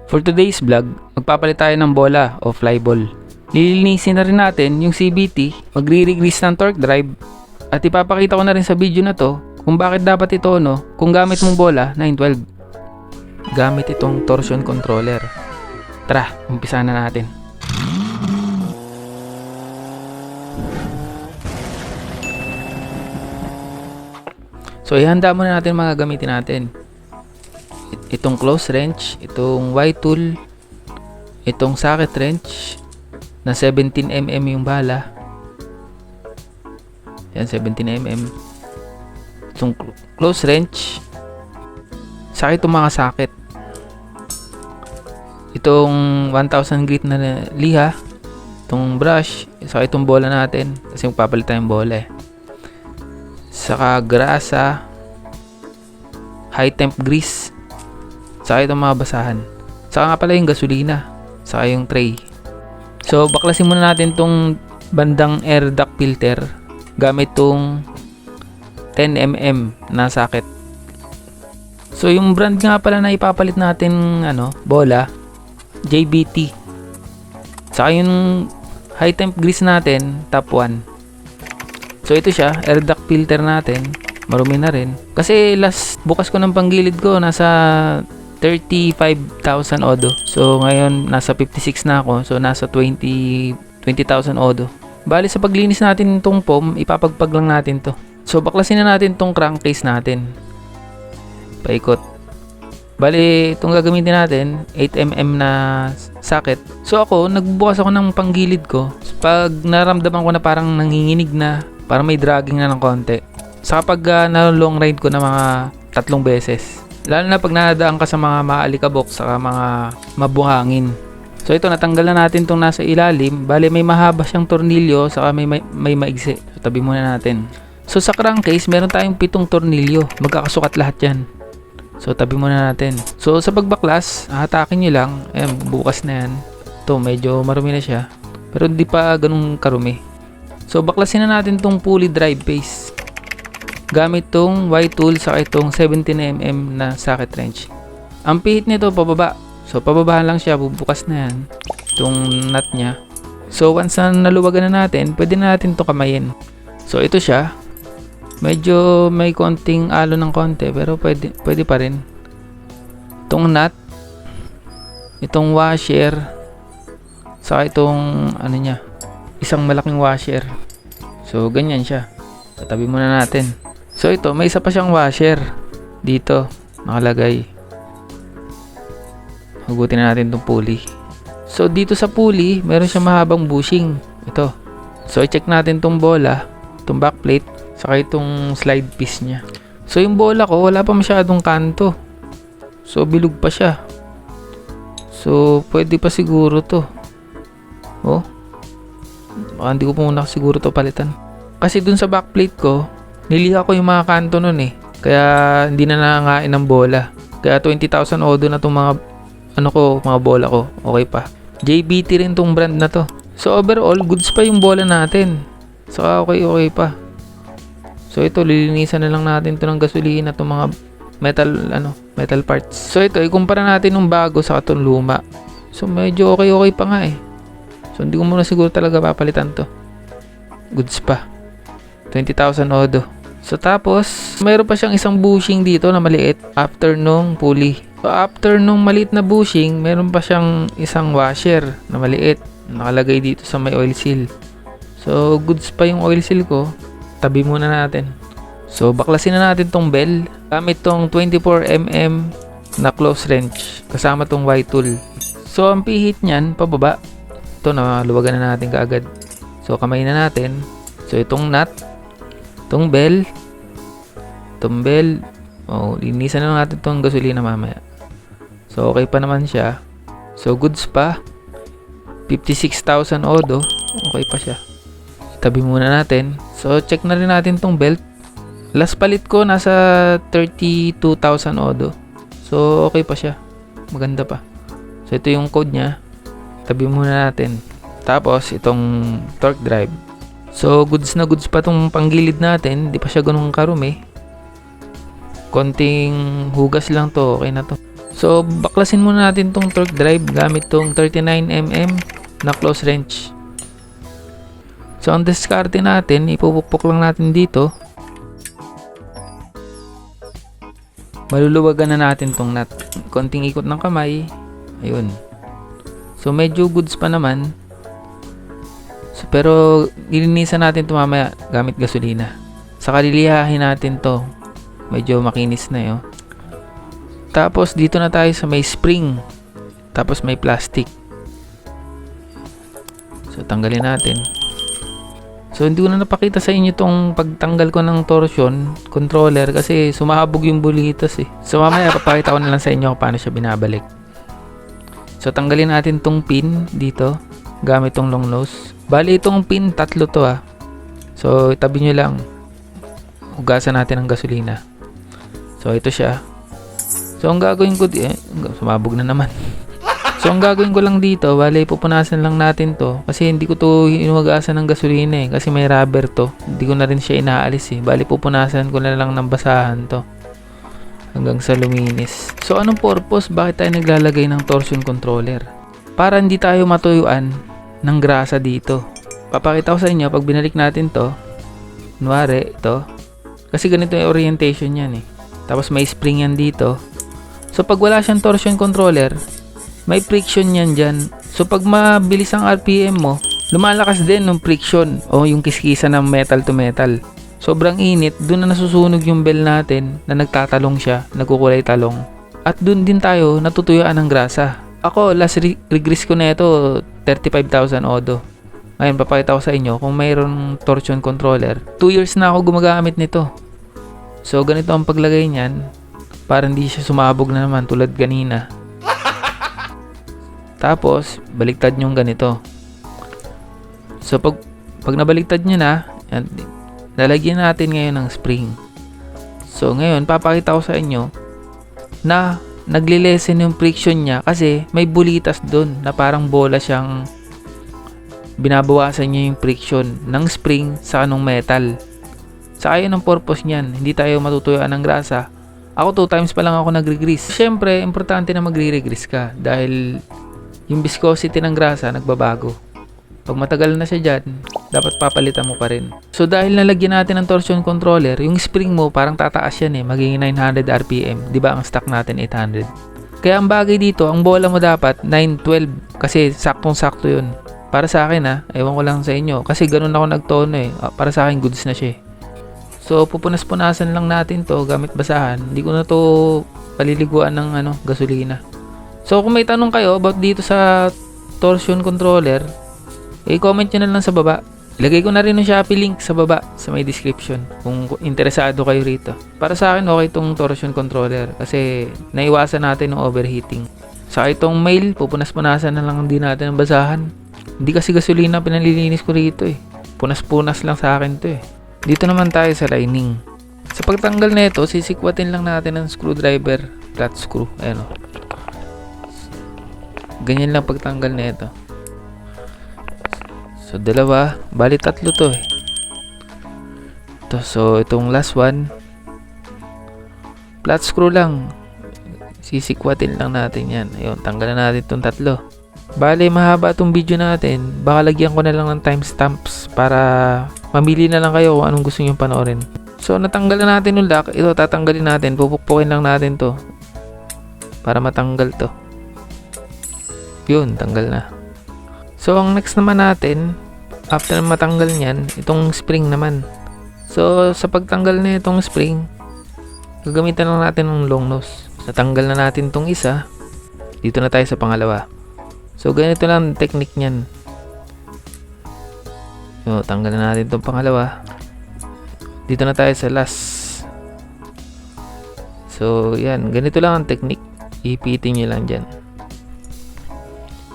For today's vlog, magpapalit tayo ng bola o flyball. Lilinisin na rin natin yung CVT, magre-regrease ng torque drive, at ipapakita ko na rin sa video na to kung bakit dapat ito kung gamit mong bola 912. Gamit itong torsion controller. Tara, umpisa na natin. So ihanda muna natin mga gamitin natin. Itong close wrench, itong Y-tool, itong socket wrench na 17mm yung bala. Yan, 17mm. Itong close wrench, saka itong mga socket. Itong 1000 grit na liha, itong brush, saka itong bola natin kasi magpapalit tayong bola eh. Saka grasa, high temp grease, saka itong mga basahan. Saka nga pala yung gasolina, saka yung tray. So baklasin muna natin tong bandang air duct filter gamit tong 10mm na socket. So yung brand nga pala na ipapalit natin bola, JBT. Saka yung high temp grease natin, top 1. So ito siya, air duct filter natin. Marumi na rin. Kasi last bukas ko ng panggilid ko, nasa 35,000 odo. So ngayon, nasa 56 na ako. So nasa 20,000 odo. Bali sa paglinis natin itong foam, ipapagpag lang natin to. So baklasin na natin itong crankcase natin. Paikot. Bali, itong gagamitin natin, 8mm na socket. So ako, nagbukas ako ng panggilid ko. Pag naramdaman ko na parang nanginginig na, parang may dragging na ng konti. Saka pag na-long ride ko na mga 3 beses. Lalo na pag nadaan ka sa mga maalikabok, saka mga mabuhangin. So ito, natanggal na natin itong nasa ilalim. Bali, may mahaba siyang tornilyo, saka may maigsi. So tabi muna natin. So sa crankcase, meron tayong 7 tornilyo. Magkakasukat lahat yan. So tabi muna natin. So sa pagbaklas, hatakin nyo lang. Ayan, bukas na yan. Ito, medyo marumi na siya. Pero hindi pa ganun karumi. So baklasin na natin tong pulley drive base gamit tong Y-tool sa itong 17mm na socket wrench. Ang pihit nito pababa. So pababahan lang siya, bubukas na yan itong nut nya. So once na naluwagan na natin, pwede na natin to kamayin. So ito siya. Medyo may konting alo ng konti, pero pwede pa rin. Itong nut, itong washer, saka itong nya, isang malaking washer. So ganyan siya. Tatabi muna natin. So ito, may isa pa siyang washer dito nakalagay. Hugutin na natin itong pulley. So dito sa pulley, meron siyang mahabang bushing. Ito. So i-check natin itong bola, itong backplate, saka itong slide piece niya. So yung bola ko, wala pa masyadong kanto. So bilog pa siya. So pwede pa siguro to. Oh. Baka hindi ko muna siguro to palitan. Kasi dun sa backplate ko, niliha ko yung mga kanto nun eh. Kaya hindi na nangangain ng bola. Kaya 20,000 odo na tong mga mga bola ko. Okay pa. JBT rin tong brand na to. So overall, goods pa yung bola natin. Saka okay pa. So ito, lilinisan na lang natin to ng gasolina, itong mga metal parts. So ito, ikumpara natin ng bago sa itong luma. So medyo okay pa nga eh. So hindi ko muna siguro talaga papalitan to. Goods pa. 20,000 odo. So tapos, mayroon pa siyang isang bushing dito na maliit after nung pulley. So after nung maliit na bushing, meron pa siyang isang washer na maliit. Nakalagay dito sa may oil seal. So goods pa yung oil seal ko. Tabi muna natin. So baklasin na natin tong bell gamit tong 24mm na close wrench kasama tong Y-tool. So ang pihit niyan pababa. Ito, naluwagan na natin kaagad. So kamay na natin. So itong nut, itong bell, linisan na natin itong gasolina mamaya. So okay pa naman siya. So goods pa. 56,000 odo. Okay pa siya. Tabi muna natin. So check na rin natin itong belt. Last palit ko nasa 32,000 odo. So okay pa siya. Maganda pa. So ito yung code nya. Tabi muna natin. Tapos itong torque drive. So goods na goods pa tong panggilid natin. Di pa siya ganun karumi. Konting hugas lang to. Okay na to. So, baklasin muna natin tong torque drive gamit tong 39mm na close wrench. So, ang diskarte natin, ipupukpok lang natin dito. Maluluwagan na natin tong nut. Konting ikot ng kamay. Ayun. So, medyo goods pa naman. So, pero, nilinisan natin ito mamaya gamit gasolina. Saka lilihahin natin to. Medyo makinis na yun. Tapos, dito na tayo sa may spring. Tapos, may plastic. So, tanggalin natin. So, hindi ko na napakita sa inyo itong pagtanggal ko ng torsion controller kasi sumahabog yung bulitas eh. So, mamaya papakita ko na lang sa inyo kung paano siya binabalik. So, tanggalin natin tong pin dito gamit tong long nose. Bali, itong pin, 3 to ah. So, itabi nyo lang. Hugasan natin ng gasolina. So, ito siya. So, ang gagawin ko, sumabog na naman. So, ang gagawin ko lang dito, bali, pupunasan lang natin to. Kasi hindi ko to inuwagasan ng gasolina eh. Kasi may rubber to. Hindi ko na rin siya inaalis eh. Bali, pupunasan ko na lang ng basahan to. Hanggang sa luminis. So, anong purpose? Bakit tayo naglalagay ng torsion controller? Para hindi tayo matuyuan ng grasa dito. Papakita ko sa inyo, pag binalik natin to, kunwari, ito. Kasi ganito yung orientation yan eh. Tapos may spring yan dito. So, pag wala siyang torsion controller, may friction yan dyan. So, pag mabilis ang RPM mo, lumalakas din ng friction o yung kiskisa ng metal to metal. Sobrang init, dun na nasusunog yung bell natin na nagtatalong siya, nagkukulay talong. At dun din tayo natutuyuan ng grasa. Ako, last regrease ko na ito, 35,000 odo. Ngayon, papakita ko sa inyo kung mayroong torsion controller. 2 years na ako gumagamit nito. So, ganito ang paglagay niyan para hindi siya sumabog na naman tulad kanina. Tapos, baliktad nyo ganito. So, pag nabaliktad nyo na, yan, lalagyan natin ngayon ng spring. So, ngayon, papakita ko sa inyo na nagle-lessen yung friction niya kasi may bulitas doon na parang bola siyang binabawasan niya yung friction ng spring sa anong metal. Sa yun ang purpose niyan. Hindi tayo matutuyuan ng grasa. Ako 2 times pa lang ako nagre-grease. Siyempre, importante na magre-grease ka dahil yung viscosity ng grasa nagbabago. Pag matagal na siya dyan, dapat papalitan mo pa rin. So dahil nalagyan natin ng torsion controller, yung spring mo parang tataas yan eh, magiging 900 RPM. Diba ang stock natin 800? Kaya ang bagay dito, ang bola mo dapat 912 kasi saktong-sakto yun. Para sa akin ha, ewan ko lang sa inyo kasi ganun ako nagtono eh. Para sa akin goods na siya eh. So pupunas-punasan lang natin to gamit basahan. Hindi ko na to paliliguan ng gasolina. So, kung may tanong kayo about dito sa torsion controller, i-comment nyo na lang sa baba. Ilagay ko na rin yung Shopee link sa baba sa may description kung interesado kayo rito. Para sa akin, okay itong torsion controller kasi naiwasan natin ng overheating. Sa itong mail, pupunas-punasan na lang din natin ang basahan. Hindi kasi gasolina pinalilinis ko rito eh. Punas-punas lang sa akin to eh. Dito naman tayo sa lining. Sa pagtanggal na ito, sisikwatin lang natin ng screwdriver, flat screw. Ayan o. Ganyan lang pagtanggal na ito. So, 2. Bali 3 to eh. Ito, so, itong last one. Flat screw lang. Sisikwatin lang natin yan. Ayun, tanggalan natin itong 3. Bali, mahaba itong video natin. Baka lagyan ko na lang ng timestamps para mamili na lang kayo kung anong gusto nyo panoorin. So, natanggal na natin yung lock. Ito, tatanggalin natin. Pupukpukin lang natin to para matanggal to. Yun, tanggal na. So, ang next naman natin, after matanggal niyan, itong spring naman. So, sa pagtanggal na itong spring, gagamitan lang natin ng long nose. Natanggal na natin itong isa. Dito na tayo sa pangalawa. So, ganito lang technique niyan. So, tanggal na natin itong pangalawa. Dito na tayo sa last. So, yan. Ganito lang ang technique. Ipitin nyo lang dyan.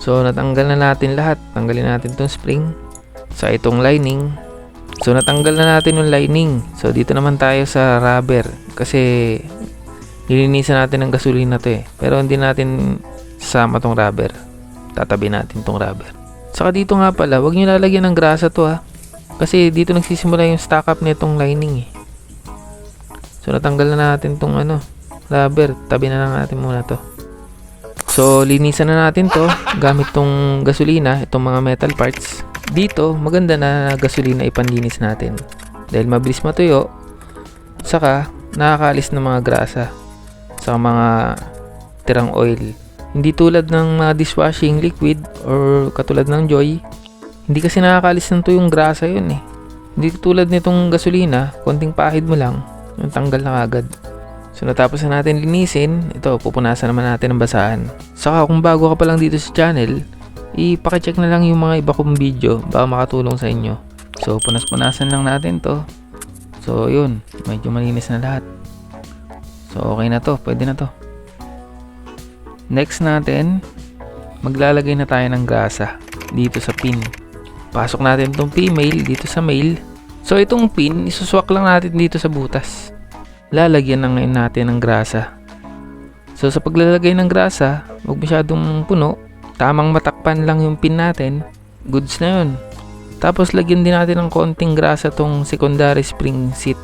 So, natanggal na natin lahat. Tanggalin natin itong spring. Sa itong lining. So, natanggal na natin yung lining. So, dito naman tayo sa rubber. Kasi, nilinisan natin ng gasolina to eh. Pero, hindi natin sasama tong rubber. Tatabi natin tong rubber. Saka dito nga pala, huwag nyo lalagyan ng grasa to ha. Kasi, dito nagsisimula yung stock up nitong lining eh. So, natanggal na natin tong rubber. Tabi na lang natin muna to. So linisan na natin to gamit tong gasolina, itong mga metal parts. Dito maganda na gasolina ipanlinis natin dahil mabilis matuyo, saka nakakaalis ng mga grasa sa mga tirang oil. Hindi tulad ng mga dishwashing liquid or katulad ng Joy, hindi kasi nakakaalis ng tuyong grasa yun eh. Hindi tulad nitong gasolina, konting pahid mo lang, yung tanggal na agad. So natapos na natin linisin, ito pupunasan naman natin ng basahan. Saka kung bago ka pa lang dito sa channel, ipakicheck na lang yung mga iba kong video, baka makatulong sa inyo. So punas-punasan lang natin to. So yun, medyo malinis na lahat. So okay na to, pwede na to. Next natin, maglalagay na tayo ng grasa dito sa pin. Pasok natin itong female dito sa male. So itong pin, isuswak lang natin dito sa butas. Lalagyan na ngayon natin ng grasa. So sa paglalagay ng grasa, huwag masyadong puno. Tamang matakpan lang yung pin natin. Goods na yun. Tapos lagyan din natin ng konting grasa tong secondary spring seat.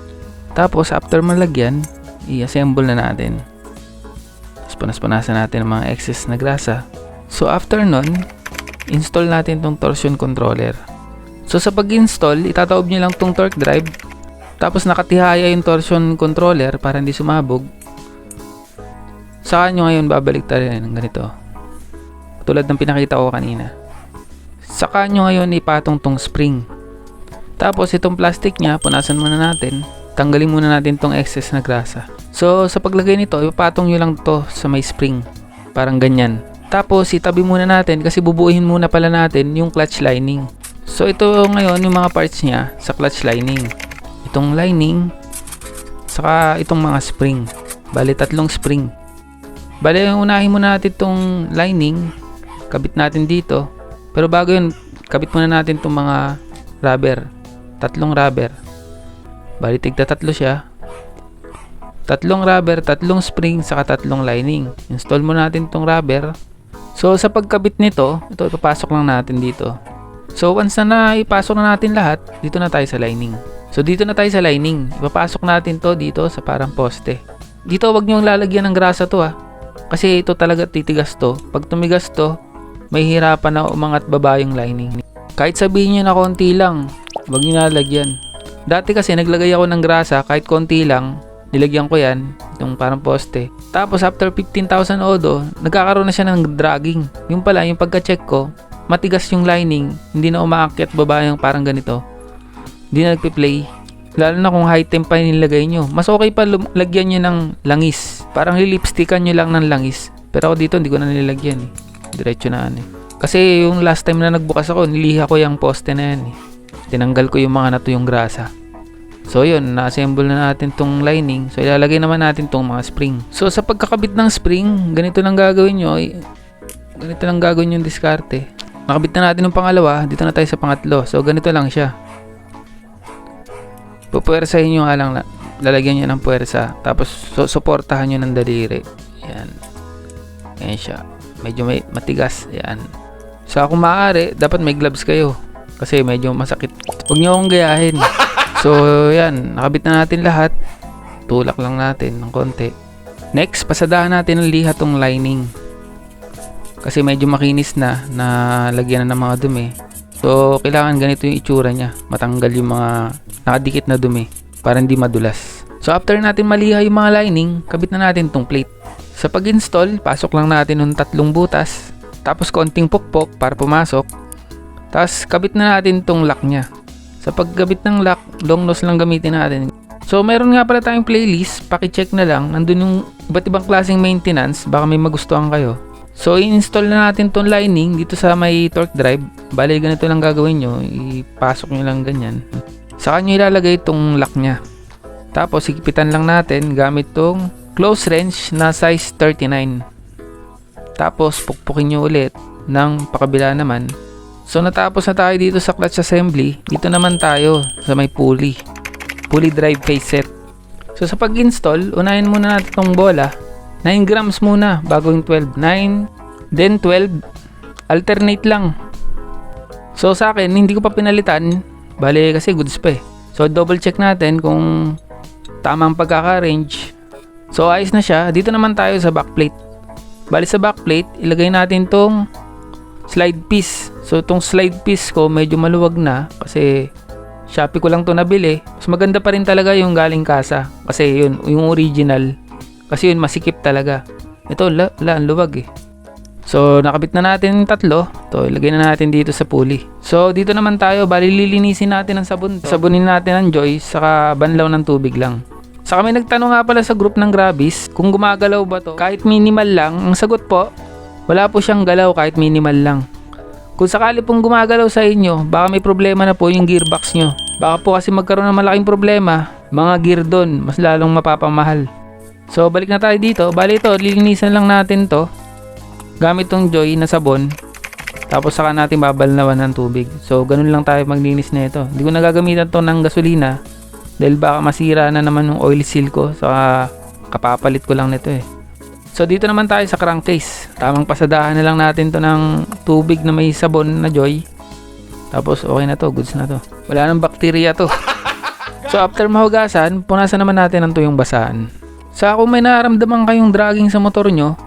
Tapos after malagyan, i-assemble na natin. Punas-punasan natin ang mga excess na grasa. So after nun, install natin tong torsion controller. So sa pag-install, itataob nyo lang tong torque drive. Tapos nakatihaya yung torsion controller para hindi sumabog. Saka nyo ngayon babalik tayo ng ganito. Tulad ng pinakita ko kanina. Saka nyo ngayon ipatong tong spring. Tapos itong plastic nya, punasan muna natin. Tanggalin muna natin tong excess na grasa. So sa paglagay nito, ipatong nyo lang to sa may spring. Parang ganyan. Tapos itabi muna natin kasi bubuuhin muna pala natin yung clutch lining. So ito ngayon yung mga parts nya sa clutch lining. Itong lining, saka itong mga spring. Bale, 3 spring. Bale, unahin muna natin itong lining. Kabit natin dito. Pero bago yun, kabit muna natin itong mga rubber. 3 rubber. Bali, tigda 3 siya. 3 rubber, 3 spring, saka 3 lining. Install muna natin itong rubber. So, sa pagkabit nito, ito ipapasok lang natin dito. So, once na ipasok na natin lahat, dito na tayo sa lining. So, dito na tayo sa lining. Ipapasok natin to dito sa parang poste. Dito, wag nyo lalagyan ng grasa to ha. Kasi ito talaga titigas to. Pag tumigas to, may hirapan na umangat baba yung lining. Kahit sabihin nyo na konti lang, wag nyo lalagyan. Dati kasi naglagay ako ng grasa, kahit konti lang, nilagyan ko yan, itong parang poste. Tapos after 15,000 odo, nagkakaroon na siya ng dragging. Yung pala, yung pagka-check ko, matigas yung lining, hindi na umaakyat baba yung parang ganito. Hindi na nagpi-play. Lalo na kung high temp pa yung nilagay nyo. Mas okay pa lagyan nyo ng langis. Parang lilipstickan nyo lang ng langis. Pero ako dito, hindi ko na nilagyan eh. Diretso na eh. Kasi yung last time na nagbukas ako, niliha ko yung poste na yan eh. Tinanggal ko yung mga natuyong grasa. So yun, na-assemble na natin tong lining. So ilalagay naman natin tong mga spring. So sa pagkakabit ng spring, ganito lang gagawin nyo. Ganito lang gagawin yung diskarte. Nakabit na natin yung pangalawa, dito na tayo sa pangatlo. So ganito lang siya. Pupuwersahin nyo nga lang, lalagyan nyo ng puwersa. Tapos suportahan nyo ng daliri. Yan. Yan siya. Medyo matigas. Yan. So kung maaari, dapat may gloves kayo. Kasi medyo masakit. Huwag nyo akong gayahin. So yan, nakabit na natin lahat. Tulak lang natin ng konti. Next, pasadahan natin ng liha tong lining. Kasi medyo makinis na lagyan na ng mga dumi. So kailangan ganito yung itsura niya. Matanggal yung mga nakadikit na dumi para hindi madulas. So after natin maliha yung mga lining, kabit na natin tong plate. Sa pag-install, pasok lang natin ng 3 butas. Tapos konting pokpok para pumasok. Tapos kabit na natin tong lock niya. Sa pagkabit ng lock, long nose lang gamitin natin. So meron nga pala tayong playlist, paki-check na lang. Nandun yung iba't ibang klaseng maintenance, baka may magustuhan kayo. So i-install na natin tong lining dito sa may torque drive. Bale ganito lang gagawin nyo, ipasok nyo lang ganyan. Saka nyo ilalagay itong lock nya. Tapos higipitan lang natin gamit tong close range na size 39. Tapos pukpukin nyo ulit ng pakabila naman. So natapos na tayo dito sa clutch assembly. Dito naman tayo sa may pulley drive face set. So sa pag-install, unahin muna natin itong bola. 9 grams muna bago yung 12. 9, then 12. Alternate lang. So sa akin, hindi ko pa pinalitan. Bale kasi goods pa eh. So double check natin kung tamang pagkaka-range. So ayos na siya. Dito naman tayo sa backplate. Bali sa backplate, ilagay natin tong slide piece. So itong slide piece ko medyo maluwag na kasi Shopee ko lang to nabili. Mas maganda pa rin talaga yung galing kasa kasi yun, yung original. Kasi yun masikip talaga. Ito ang luwag eh. So nakabit na natin yung tatlo. To ilagay na natin dito sa pulley. So dito naman tayo, bali lilinisin natin ang sabon. Sabunin natin ang joy saka banlaw ng tubig lang. Saka may nagtanong nga pala sa group ng Grabis kung gumagalaw ba to kahit minimal lang. Ang sagot po, wala po siyang galaw kahit minimal lang. Kung sakali pong gumagalaw sa inyo, baka may problema na po yung gearbox nyo. Baka po kasi magkaroon ng malaking problema, mga gear doon, mas lalong mapapamahal. So balik na tayo dito. Bali ito, lilinisan lang natin to gamit tong joy na sabon. Tapos saka natin babalnawan ng tubig. So ganun lang tayo maglinis na ito. Hindi ko nagagamitan to ng gasolina dahil baka masira na naman yung oil seal ko. Saka kapapalit ko lang nito eh. So dito naman tayo sa crankcase. Tamang pasadahan na lang natin to ng tubig na may sabon na joy. Tapos okay na to, goods na to. Wala nang bakterya to. So after mahugasan, punasan naman natin ang tuyong basahan. Sa kung may nararamdaman kayong dragging sa motor nyo,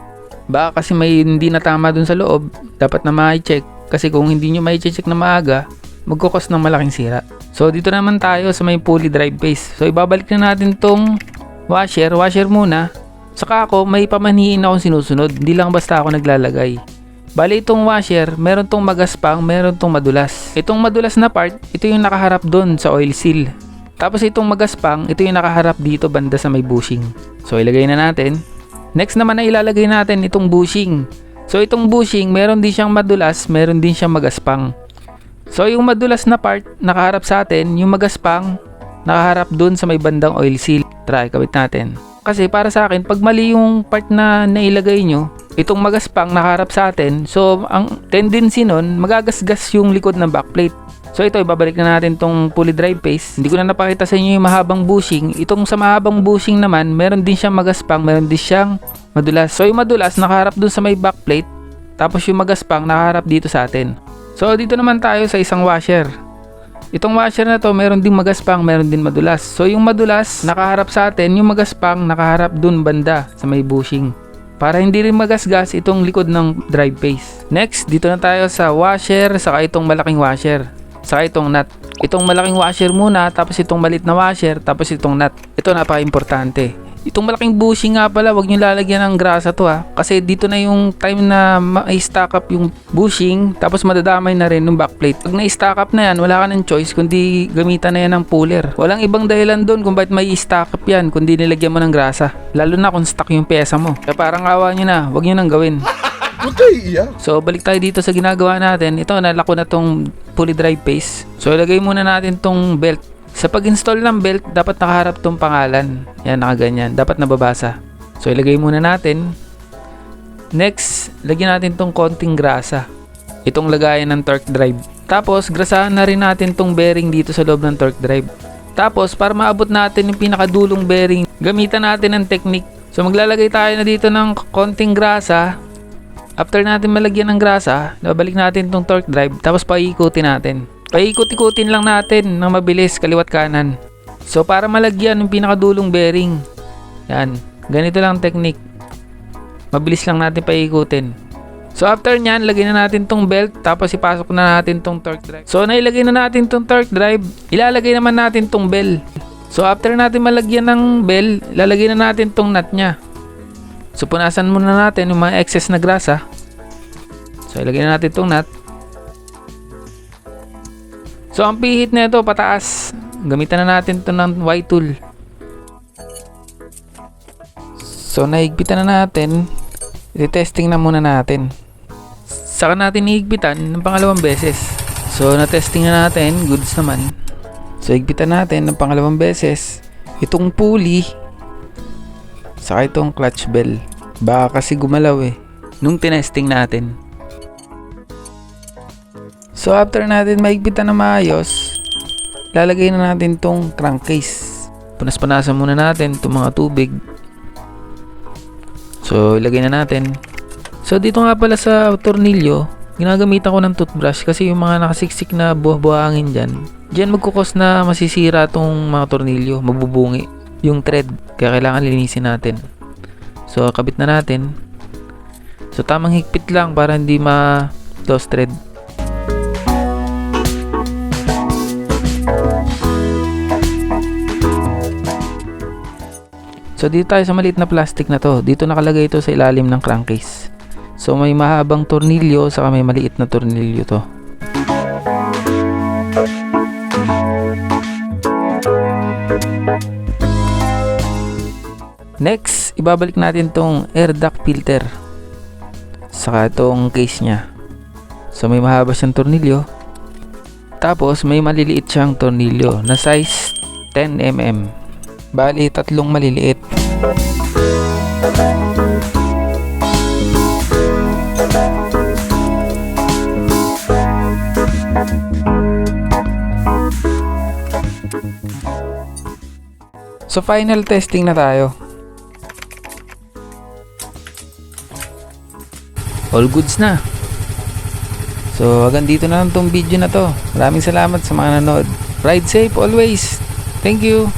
baka kasi may hindi natama dun sa loob, dapat na ma-check. Kasi kung hindi nyo ma-check na maaga, magkukos ng malaking sira. So dito naman tayo sa may pulley drive base. So ibabalik na natin tong washer muna. Saka ako may pamanhiin akong sinusunod, hindi lang basta ako naglalagay. Bali itong washer, meron tong magaspang, meron tong madulas. Itong madulas na part, ito yung nakaharap doon sa oil seal. Tapos itong magaspang, ito yung nakaharap dito banda sa may bushing. So ilagay na natin. Next naman na ilalagay natin itong bushing. So itong bushing, meron din siyang madulas, meron din siyang magaspang. So yung madulas na part, nakaharap sa atin, yung magaspang, nakaharap dun sa may bandang oil seal. Try, kabit natin. Kasi para sa akin, pag mali yung part na nailagay nyo, itong magaspang nakaharap sa atin, so ang tendency nun, magagasgas yung likod ng backplate. So ito, ibabalik na natin tong pulley drive base. Hindi ko na napakita sa inyo yung mahabang bushing. Itong sa mahabang bushing naman, meron din siyang magaspang, meron din siyang madulas. So yung madulas, nakaharap dun sa may backplate, tapos yung magaspang, nakaharap dito sa atin. So dito naman tayo sa isang washer. Itong washer na to, meron din magaspang, meron din madulas. So yung madulas, nakaharap sa atin, yung magaspang, nakaharap dun banda sa may bushing. Para hindi rin magasgas itong likod ng drive base. Next, dito na tayo sa washer, saka itong malaking washer. Saka itong nut. Itong malaking washer muna, tapos itong maliit na washer, tapos itong nut. Ito napaka-importante. Itong malaking bushing nga pala, wag nyo lalagyan ng grasa to ha. Kasi dito na yung time na ma-stack up yung bushing, tapos madadamay na rin yung backplate. Pag na-stack up na yan, wala ka ng choice kundi gamitan na yan ng puller. Walang ibang dahilan doon kung bakit may stack up yan kundi nilagyan mo ng grasa. Lalo na kung stuck yung pyesa mo. Kaya parang awa nyo na, wag nyo nang gawin. Okay, yeah. So balik tayo dito sa ginagawa natin. Ito, nalako na tong pulley drive base. So ilagay muna natin tong belt. Sa pag-install ng belt, dapat nakaharap tong pangalan. Yan, nakaganyan. Dapat nababasa. So ilagay muna natin. Next, lagyan natin tong konting grasa. Itong lagayan ng torque drive. Tapos, grasahan na rin natin tong bearing dito sa loob ng torque drive. Tapos, para maabot natin yung pinakadulong bearing, gamitan natin ng technique. So maglalagay tayo na dito ng konting grasa. After natin malagyan ng grasa, babalik natin tong torque drive, tapos paikutin natin. Paikot-ikutin lang natin ng mabilis kaliwat kanan. So para malagyan yung pinakadulong bearing. Yan, ganito lang technique. Mabilis lang natin paikutin. So after nyan, lagyan na natin tong belt, tapos ipasok na natin tong torque drive. So nailagay na natin tong torque drive, ilalagay naman natin tong bell. So after natin malagyan ng bell, ilalagay na natin tong nut nya. So punasan muna natin yung mga excess na grasa. So ilagay na natin tong nut. So ang pihit na ito pataas. Gamitan na natin to ng Y-tool. So nahigpitan na natin. I-testing na muna natin. Saka natin ihigpitan ng pangalawang beses. So na-testing na natin, goods naman. So higpitan natin ng pangalawang beses. Itong pulley, saka itong clutch bell. Baka kasi gumalaw eh nung tinesting natin. So after natin mahigpitan na maayos, lalagay na natin tong crankcase. Punas-punasan muna natin itong mga tubig. So ilagay na natin. So dito nga pala sa tornilyo, ginagamitan ko ng toothbrush kasi yung mga nakasiksik na buwah-buhangin dyan magkukos na masisira tong mga tornilyo, mabubungi yung thread, kaya kailangan linisin natin. So kabit na natin. So tamang higpit lang para hindi ma-lost thread. So dito tayo sa maliit na plastic na to. Dito nakalagay ito sa ilalim ng crankcase. So may mahabang tornilyo saka may maliit na tornilyo to. Next, ibabalik natin tong air duct filter saka itong case nya. So may mahaba siyang tornilyo, tapos may maliliit siyang tornilyo na size 10mm. Bali, tatlong maliliit. So final testing na tayo. All goods na. So hanggang dito na lang tong video na to. Maraming salamat sa mga nanood. Ride safe always. Thank you.